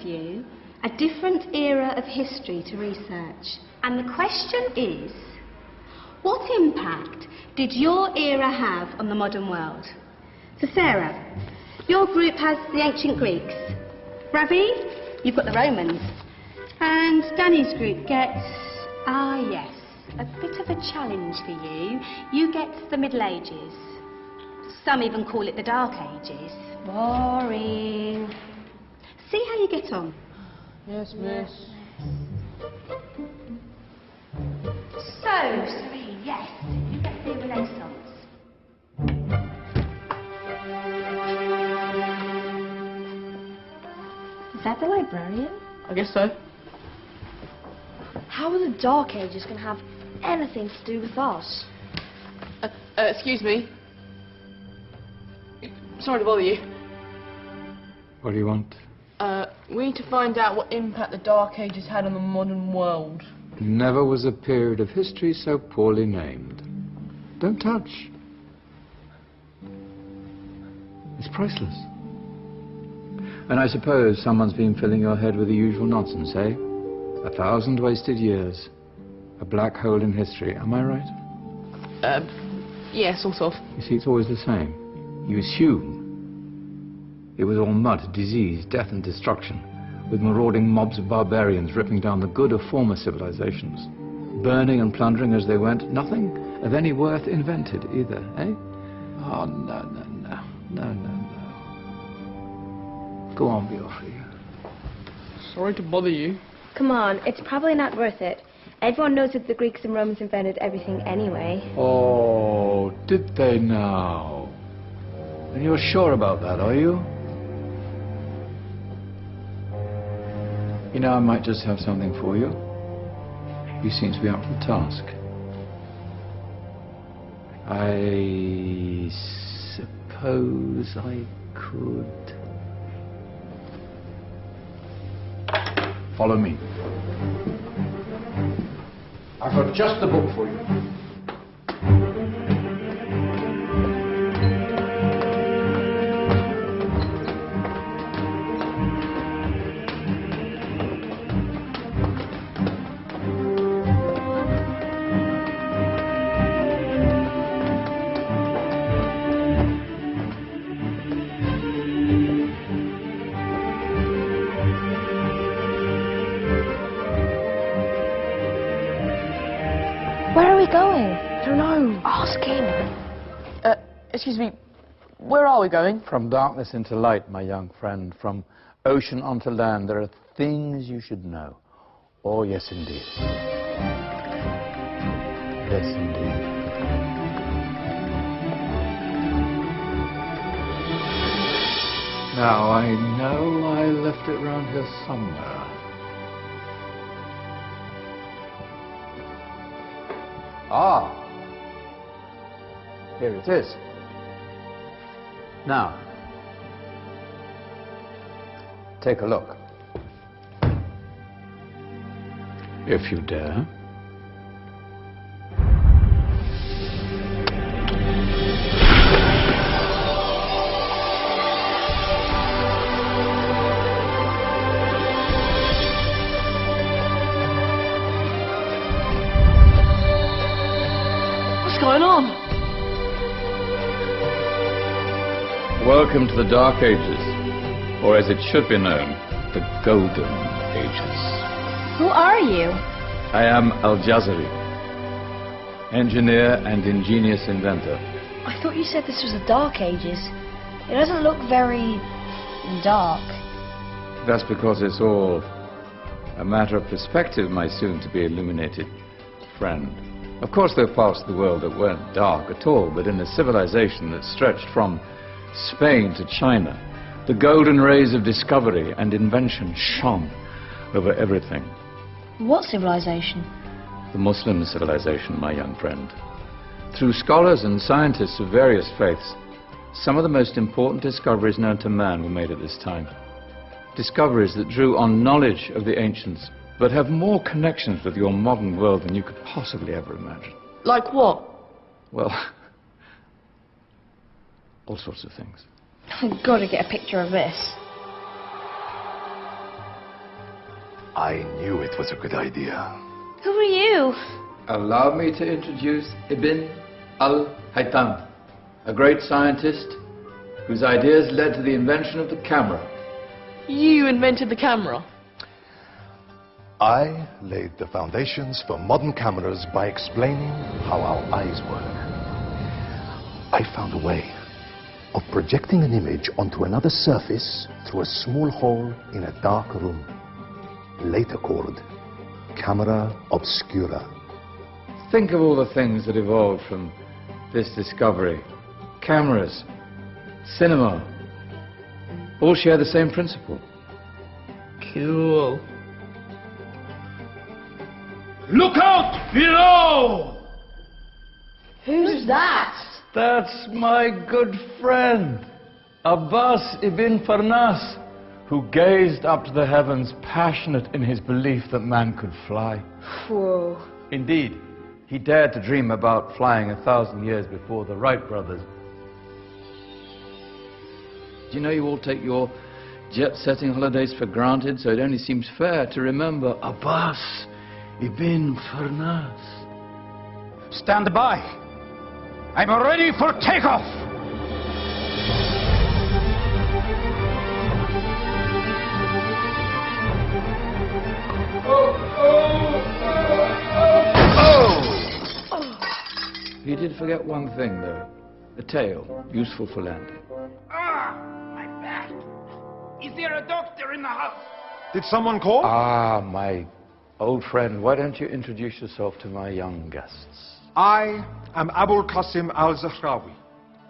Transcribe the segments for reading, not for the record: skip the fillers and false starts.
you a different era of history to research. And the question is, what impact did your era have on the modern world? So Sarah, your group has the ancient Greeks. Ravi, you've got the Romans. And Danny's group gets, yes, a bit of a challenge for you. You get the Middle Ages. Some even call it the Dark Ages. Boring. See how you get on. Yes, miss. So, Serene, yes, you get the Renaissance. Is that the librarian? I guess so. How are the Dark Ages going to have anything to do with us? Excuse me. Sorry to bother you. What do you want? We need to find out what impact the Dark Ages had on the modern world. Never was a period of history so poorly named. Don't touch. It's priceless. And I suppose someone's been filling your head with the usual nonsense, eh? 1,000 wasted years. A black hole in history, am I right? Yeah, sort of. You see, it's always the same. You assume it was all mud, disease, death and destruction, with marauding mobs of barbarians ripping down the good of former civilizations, burning and plundering as they went. Nothing of any worth invented either, eh? Oh, no, no, no. No, no, no. Go on, Beofrey. Sorry to bother you. Come on, it's probably not worth it. Everyone knows that the Greeks and Romans invented everything anyway. Oh, did they now? And you're sure about that, are you? You know, I might just have something for you. You seem to be up to the task. I suppose I could... Follow me. I've got just the book for you. Where are we going? I don't know. Ask him. Excuse me. Where are we going? From darkness into light, my young friend. From ocean onto land. There are things you should know. Oh, yes, indeed. Yes, indeed. Now, I know I left it round here somewhere. Ah, here it is. Now, take a look. If you dare. What's going on? Welcome to the Dark Ages, or as it should be known, the Golden Ages. Who are you? I am Al-Jazari, engineer and ingenious inventor. I thought you said this was the Dark Ages. It doesn't look very dark. That's because it's all a matter of perspective, my soon-to-be illuminated friend. Of course, there are parts of the world that weren't dark at all, but in a civilization that stretched from Spain to China, the golden rays of discovery and invention shone over everything. What civilization? The Muslim civilization, my young friend. Through scholars and scientists of various faiths, some of the most important discoveries known to man were made at this time. Discoveries that drew on knowledge of the ancients, but have more connections with your modern world than you could possibly ever imagine. Like what? Well, all sorts of things. I've got to get a picture of this. I knew it was a good idea. Who are you? Allow me to introduce Ibn al-Haytham, a great scientist whose ideas led to the invention of the camera. You invented the camera. I laid the foundations for modern cameras by explaining how our eyes work. I found a way of projecting an image onto another surface through a small hole in a dark room, later called camera obscura. Think of all the things that evolved from this discovery. Cameras, cinema, all share the same principle. Cool. Look out below! Who's that? That's my good friend, Abbas ibn Farnas, who gazed up to the heavens, passionate in his belief that man could fly. Whoa. Indeed, he dared to dream about flying 1,000 years before the Wright brothers. Do you know you all take your jet-setting holidays for granted, so it only seems fair to remember Abbas ibn Farnas. Stand by. I'm ready for takeoff. He did forget one thing, though. A tail, useful for landing. My back. Is there a doctor in the house? Did someone call? Ah, my old friend, why don't you introduce yourself to my young guests? I am Abul Qasim al-Zahrawi.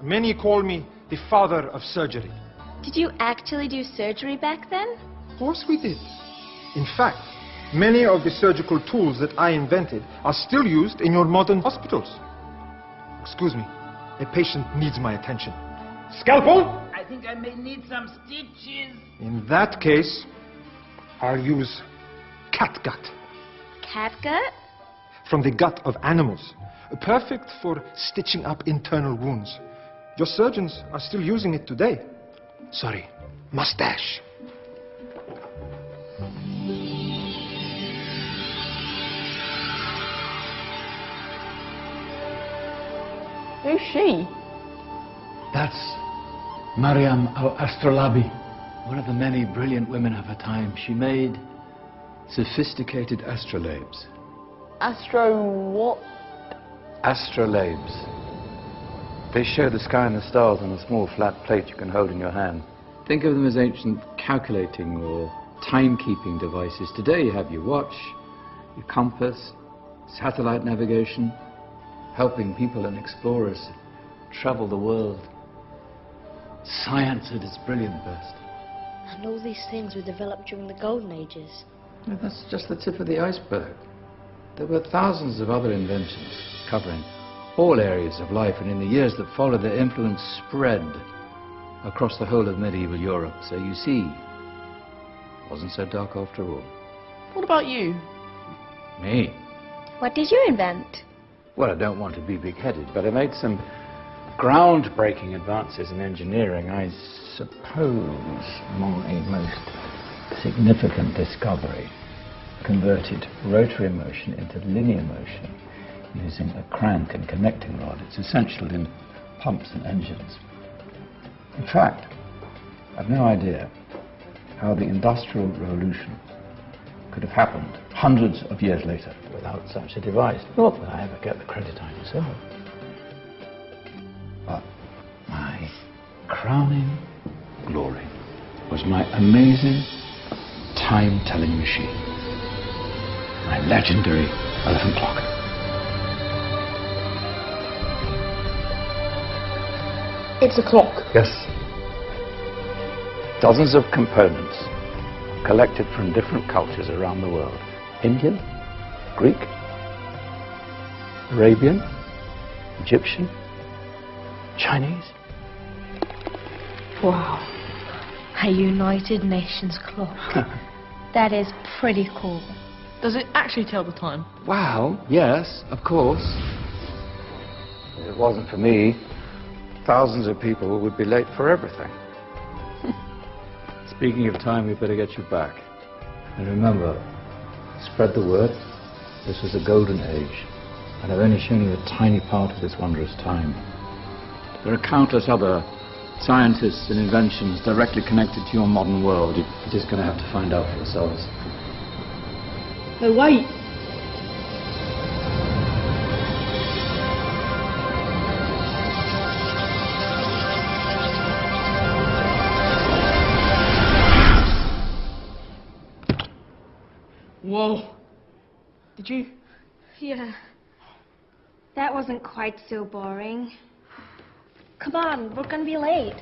Many call me the father of surgery. Did you actually do surgery back then? Of course we did. In fact, many of the surgical tools that I invented are still used in your modern hospitals. Excuse me, a patient needs my attention. Scalpel? I think I may need some stitches. In that case, I'll use catgut. Catgut? From the gut of animals. Perfect for stitching up internal wounds. Your surgeons are still using it today. Sorry, mustache. Who's she? That's Maryam al-Astrolabi, one of the many brilliant women of her time. She made sophisticated astrolabes. Astro what? Astrolabes. They show the sky and the stars on a small flat plate you can hold in your hand. Think of them as ancient calculating or timekeeping devices. Today you have your watch, your compass, satellite navigation, helping people and explorers travel the world. Science at its brilliant best. And all these things were developed during the Golden Ages. No, that's just the tip of the iceberg. There were thousands of other inventions covering all areas of life, and in the years that followed, their influence spread across the whole of medieval Europe. So you see, it wasn't so dark after all. What about you? Me? What did you invent? Well, I don't want to be big-headed, but I made some groundbreaking advances in engineering. I suppose my most significant discovery converted rotary motion into linear motion using a crank and connecting rod. It's essential in pumps and engines. In fact, I've no idea how the Industrial Revolution could have happened hundreds of years later without such a device. Not that I ever get the credit I deserve. But my crowning glory was my amazing time-telling machine. My legendary elephant clock. It's a clock. Yes. Dozens of components collected from different cultures around the world. Indian, Greek, Arabian, Egyptian, Chinese. Wow. A United Nations clock. That is pretty cool. Does it actually tell the time? Wow, yes, of course. If it wasn't for me, thousands of people would be late for everything. Speaking of time, we better get you back. And remember, Spread the word. This was a golden age, and I've only shown you a tiny part of this wondrous time. There are countless other scientists and inventions directly connected to your modern world. You're just going to have to find out for yourselves. Hey, wait! Whoa. Did you? Yeah. That wasn't quite so boring. Come on, we're gonna be late.